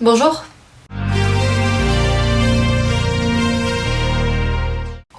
Bonjour.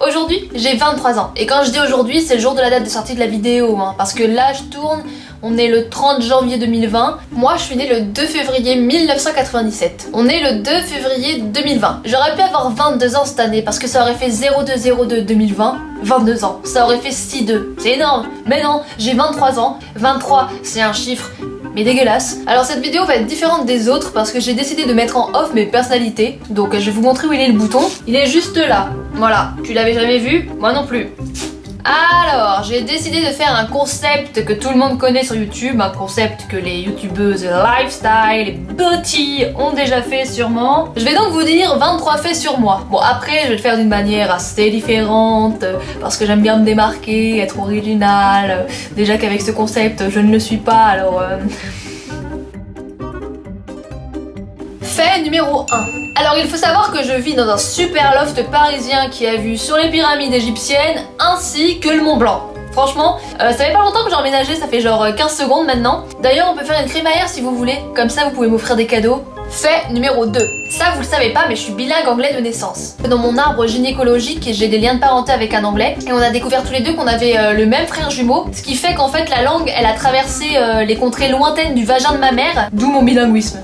Aujourd'hui, j'ai 23 ans. Et quand je dis aujourd'hui, c'est le jour de la date de sortie de la vidéo, hein, parce que là, je tourne, on est le 30 janvier 2020. Moi, je suis née le 2 février 1997. On est le 2 février 2020. J'aurais pu avoir 22 ans cette année, parce que ça aurait fait 0202 2020. 22 ans. Ça aurait fait 6-2. C'est énorme. Mais non, j'ai 23 ans. 23, c'est un chiffre mais dégueulasse. Alors cette vidéo va être différente des autres parce que j'ai décidé de mettre en off mes personnalités. Donc je vais vous montrer où il est le bouton. Il est juste là. Voilà. Tu l'avais jamais vu? Moi non plus. Alors, j'ai décidé de faire un concept que tout le monde connaît sur YouTube, un concept que les youtubeuses lifestyle et beauty ont déjà fait sûrement. Je vais donc vous dire 23 faits sur moi. Bon, après, je vais le faire d'une manière assez différente, parce que j'aime bien me démarquer, être originale. Déjà qu'avec ce concept, je ne le suis pas, alors... Fait numéro 1. Alors il faut savoir que je vis dans un super loft parisien qui a vue sur les pyramides égyptiennes ainsi que le Mont Blanc. Franchement, ça fait pas longtemps que j'ai emménagé, ça fait genre 15 secondes maintenant. D'ailleurs on peut faire une crémaillère si vous voulez, comme ça vous pouvez m'offrir des cadeaux. Fait numéro 2. Ça vous le savez pas mais je suis bilingue anglais de naissance. Dans mon arbre gynécologique j'ai des liens de parenté avec un anglais et on a découvert tous les deux qu'on avait le même frère jumeau, ce qui fait qu'en fait la langue elle a traversé les contrées lointaines du vagin de ma mère, d'où mon bilinguisme.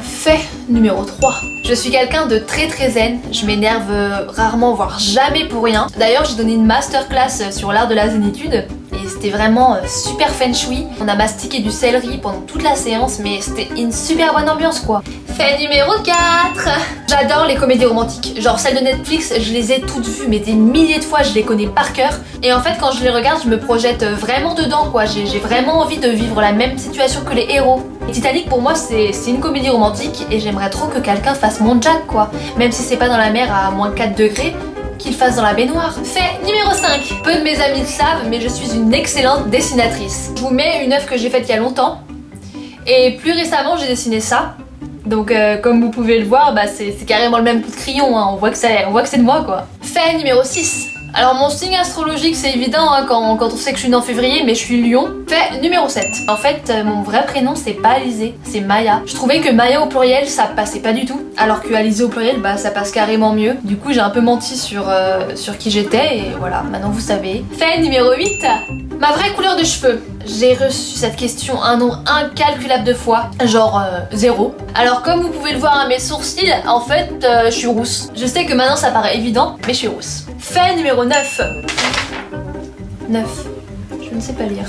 Fait numéro 3. Je suis quelqu'un de très zen, je m'énerve rarement voire jamais pour rien. D'ailleurs j'ai donné une masterclass sur l'art de la zénitude et c'était vraiment super feng shui. On a mastiqué du céleri pendant toute la séance mais c'était une super bonne ambiance quoi. Fait numéro 4. J'adore les comédies romantiques, genre celles de Netflix je les ai toutes vues mais des milliers de fois, je les connais par cœur. Et en fait quand je les regarde je me projette vraiment dedans quoi, j'ai vraiment envie de vivre la même situation que les héros. Et Titanic pour moi c'est une comédie romantique et j'aimerais trop que quelqu'un fasse mon Jack quoi. Même si c'est pas dans la mer à moins 4 degrés, qu'il fasse dans la baignoire. Fait numéro 5. Peu de mes amis le savent mais je suis une excellente dessinatrice. Je vous mets une œuvre que j'ai faite il y a longtemps. Et plus récemment j'ai dessiné ça. Donc comme vous pouvez le voir, bah, c'est carrément le même coup de crayon, hein. on voit que c'est de moi quoi. Fait numéro 6. Alors mon signe astrologique c'est évident hein, quand on sait que je suis née en février mais je suis Lion. Fait numéro 7. En fait mon vrai prénom c'est pas Alizé, c'est Maya. Je trouvais que Maya au pluriel ça passait pas du tout. Alors que Alizé au pluriel bah ça passe carrément mieux. Du coup j'ai un peu menti sur qui j'étais et voilà maintenant vous savez. Fait numéro 8. Ma vraie couleur de cheveux. J'ai reçu cette question un nombre incalculable de fois, genre 0. Alors comme vous pouvez le voir à mes sourcils, en fait je suis rousse. Je sais que maintenant ça paraît évident, mais je suis rousse. Fait numéro 9. 9. Je ne sais pas lire.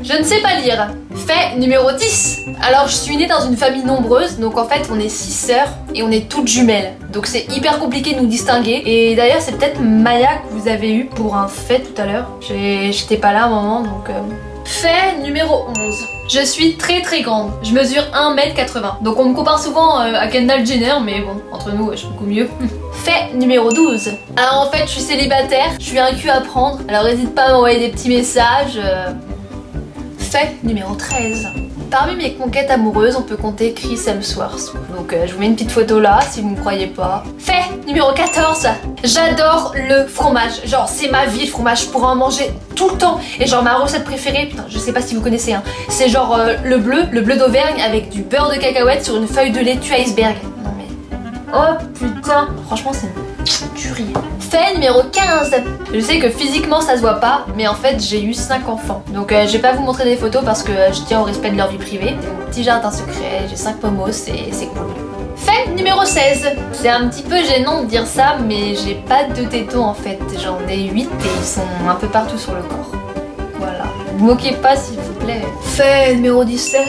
Je ne sais pas lire. Fait numéro 10. Alors je suis née dans une famille nombreuse, donc en fait on est 6 sœurs et on est toutes jumelles. Donc c'est hyper compliqué de nous distinguer. Et d'ailleurs c'est peut-être Maya que vous avez eu pour un fait tout à l'heure. J'étais pas là à un moment donc... Fait numéro 11. Je suis très grande. Je mesure 1m80. Donc on me compare souvent à Kendall Jenner, mais bon, entre nous, je suis beaucoup mieux. Fait numéro 12. Alors en fait, je suis célibataire, je suis un cul à prendre. Alors n'hésite pas à m'envoyer des petits messages. Fait numéro 13. Parmi mes conquêtes amoureuses, on peut compter Chris Hemsworth. Donc je vous mets une petite photo là, si vous me croyez pas. Fait numéro 14. J'adore le fromage. Genre c'est ma vie le fromage, je pourrais en manger tout le temps. Et genre ma recette préférée, putain je sais pas si vous connaissez hein. C'est genre le bleu d'Auvergne avec du beurre de cacahuète sur une feuille de laitue iceberg. Non mais... Oh putain. Franchement c'est une tuerie. Fait numéro 15. Je sais que physiquement ça se voit pas, mais en fait j'ai eu 5 enfants. Donc je vais pas vous montrer des photos parce que je tiens au respect de leur vie privée. C'est mon petit jardin secret, j'ai 5 pomos, c'est cool. Fait numéro 16. C'est un petit peu gênant de dire ça, mais j'ai pas de tétons en fait. J'en ai 8 et ils sont un peu partout sur le corps. Voilà. Ne vous moquez pas s'il vous plaît. Fait numéro 17.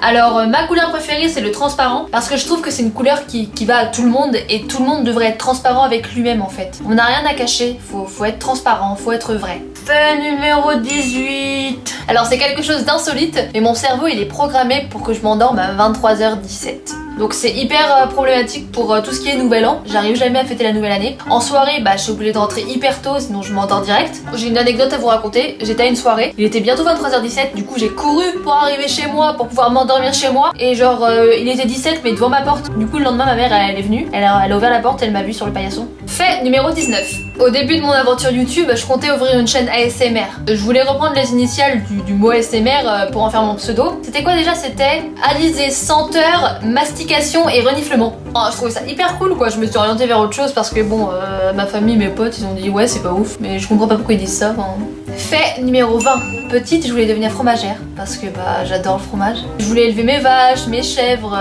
Alors ma couleur préférée c'est le transparent parce que je trouve que c'est une couleur qui va à tout le monde et tout le monde devrait être transparent avec lui-même en fait. On n'a rien à cacher, faut être transparent, faut être vrai. Fait numéro 18. Alors c'est quelque chose d'insolite mais mon cerveau il est programmé pour que je m'endorme à 23h17. Donc c'est hyper problématique pour tout ce qui est nouvel an. J'arrive jamais à fêter la nouvelle année. En soirée, bah je suis obligée de rentrer hyper tôt sinon je m'endors direct. J'ai une anecdote à vous raconter. J'étais à une soirée, il était bientôt 23h17, du coup j'ai couru pour arriver chez moi pour pouvoir m'endormir chez moi. Et genre il était 17 mais devant ma porte. Du coup le lendemain ma mère elle est venue, elle a ouvert la porte, elle m'a vu sur le paillasson. Fait numéro 19. Au début de mon aventure YouTube, je comptais ouvrir une chaîne ASMR. Je voulais reprendre les initiales du mot ASMR pour en faire mon pseudo. C'était quoi déjà? C'était alizé, senteur, mastication et reniflement. Oh, je trouvais ça hyper cool quoi, je me suis orientée vers autre chose parce que bon, ma famille, mes potes, ils ont dit ouais c'est pas ouf, mais je comprends pas pourquoi ils disent ça. Enfin... Fait numéro 20. Petite, je voulais devenir fromagère parce que j'adore le fromage. Je voulais élever mes vaches, mes chèvres,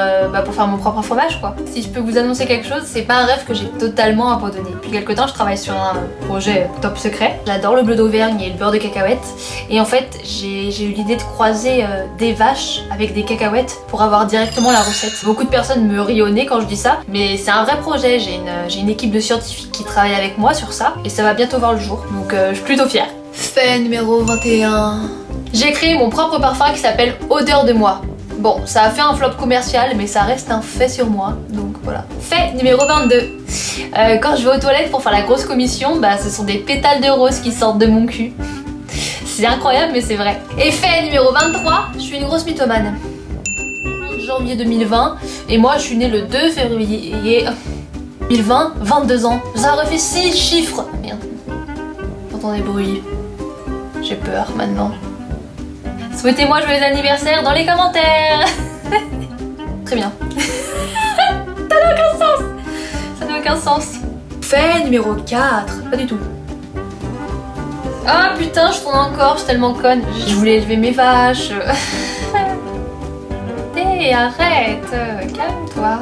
pour faire mon propre fromage quoi. Si je peux vous annoncer quelque chose, c'est pas un rêve que j'ai totalement abandonné. Depuis quelque temps, je travaille sur un projet top secret. J'adore le bleu d'Auvergne et le beurre de cacahuète. Et en fait, j'ai eu l'idée de croiser des vaches avec des cacahuètes pour avoir directement la recette. Beaucoup de personnes me rient au nez quand je dis ça, mais c'est un vrai projet. J'ai une équipe de scientifiques qui travaille avec moi sur ça et ça va bientôt voir le jour. Donc je suis plutôt fière. Fait numéro 21. J'ai créé mon propre parfum qui s'appelle Odeur de moi. Bon, ça a fait un flop commercial, mais ça reste un fait sur moi, donc voilà. Fait numéro 22. Quand je vais aux toilettes pour faire la grosse commission, ce sont des pétales de rose qui sortent de mon cul. C'est incroyable, mais c'est vrai. Et fait numéro 23, je suis une grosse mythomane. Janvier 2020, et moi je suis née le 2 février 2020, 22 ans. Ça aurait fait 6 chiffres. Merde. J'entends des bruits. J'ai peur maintenant. Souhaitez-moi joyeux anniversaire dans les commentaires. Très bien. Ça n'a aucun sens. Ça n'a aucun sens. Fait numéro 4. Pas du tout. Ah putain, je tourne encore, je suis tellement conne. Je voulais élever mes vaches. Hé, arrête. Calme-toi.